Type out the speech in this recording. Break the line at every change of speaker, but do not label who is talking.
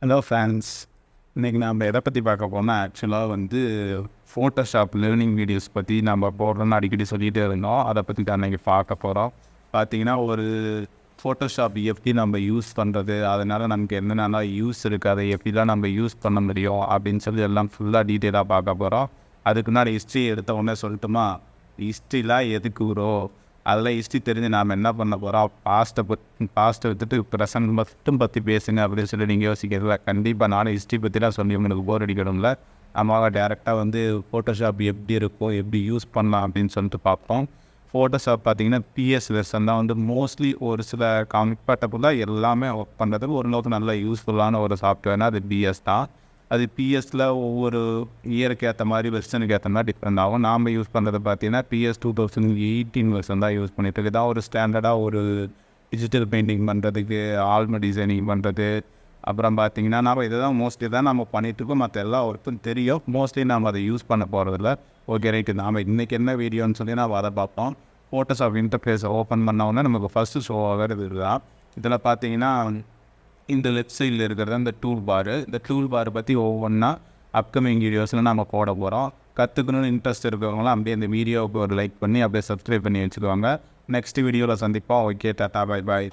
Hello friends, இன்றைக்கி நம்ம எதை பற்றி பார்க்க போனால் ஆக்சுவலாக வந்து ஃபோட்டோஷாப் லேர்னிங் வீடியோஸ் பற்றி நம்ம போடுறோன்னு அடிக்கடி சொல்லிகிட்டே இருந்தோம். அதை பற்றி தான் இன்றைக்கி பார்க்க போகிறோம். பார்த்திங்கன்னா ஒரு ஃபோட்டோஷாப் எப்படி நம்ம யூஸ் பண்ணுறது, அதனால் நமக்கு என்னென்ன யூஸ் இருக்குது, அதை எப்படிலாம் நம்ம யூஸ் பண்ண முடியும் அப்படின்னு சொல்லி எல்லாம் ஃபுல்லாக டீட்டெயிலாக பார்க்க போகிறோம். அதுக்கு முன்னாடி ஹிஸ்ட்ரி எடுத்த உடனே சொல்லட்டுமா, ஹிஸ்ட்ரிலாம் எதுக்கு வரும், அதெல்லாம் ஹிஸ்ட்ரி தெரிஞ்சு நாம் என்ன பண்ண போகிறோம், பாஸ்ட்டை விட்டுட்டு ப்ரெசன்ட் மட்டும் பற்றி பேசுங்க அப்படின்னு சொல்லி நீங்கள் யோசிக்கிறதுல கண்டிப்பாக நானும் ஹிஸ்ட்ரி பற்றிலாம் சொல்லி உங்களுக்கு போர் அடிக்கணும்ல. நம்ம டேரெக்டாக வந்து ஃபோட்டோஷாப் எப்படி இருக்கும், எப்படி யூஸ் பண்ணலாம் அப்படின்னு சொல்லிட்டு பார்ப்போம். ஃபோட்டோஷாப் பார்த்திங்கன்னா பிஎஸ் வெர்ஷன் தான் வந்து மோஸ்ட்லி ஒரு சில கம்ஃபர்டபுளாக எல்லாமே ஒர்க் பண்ணுறதுக்கு ஓரளவுக்கு நல்ல யூஸ்ஃபுல்லான ஒரு சாஃப்ட்வேர்னால் அது பிஎஸ் தான். அது பிஎஸ்சில் ஒவ்வொரு இயருக்கு ஏற்ற மாதிரி வெர்ஷனுக்கு ஏற்ற மாதிரி டிஃப்ரெண்ட் ஆகும். நாம் யூஸ் பண்ணுறது பார்த்தீங்கன்னா பிஎஸ் 2018 வெர்ஷன் தான் யூஸ் பண்ணிட்டு இருக்கு. தான் ஒரு ஸ்டாண்டர்டாக ஒரு டிஜிட்டல் பெயிண்டிங் பண்ணுறதுக்கு, ஆல்ம டிசைனிங் பண்ணுறது, அப்புறம் பார்த்திங்கன்னா நம்ம இதை தான் மோஸ்ட்லி தான் நம்ம பண்ணிகிட்ருக்கோம். மற்ற எல்லா ஒர்க்கும் தெரியும், மோஸ்ட்லி நம்ம அதை யூஸ் பண்ண போகிறதில்ல. ஓகே ரைட்டு, நாம் இன்றைக்கி என்ன வீடியோன்னு சொல்லி நம்ம அதை பார்ப்போம். ஃபோட்டோஷாப் இன்டர்ஃபேஸை ஓப்பன் பண்ணோன்னே நமக்கு ஃபஸ்ட்டு ஷோ ஆகிறது இதுதான். இதில் பார்த்தீங்கன்னா இந்த லெஃப்ட் சைடில் இருக்கிறது அந்த டூல் பாரு. இந்த டூல் பார் பற்றி ஒவ்வொன்றா அப்கமிங் வீடியோஸில் நம்ம போட போகிறோம். கற்றுக்கணும்னு இன்ட்ரெஸ்ட் இருக்கிறவங்களாம் அப்படியே இந்த வீடியோவுக்கு ஒரு லைக் பண்ணி அப்படியே சப்ஸ்கிரைப் பண்ணி வச்சுக்குவாங்க. நெக்ஸ்ட் வீடியோவில் சந்திப்போம். Okay, tata, bye bye.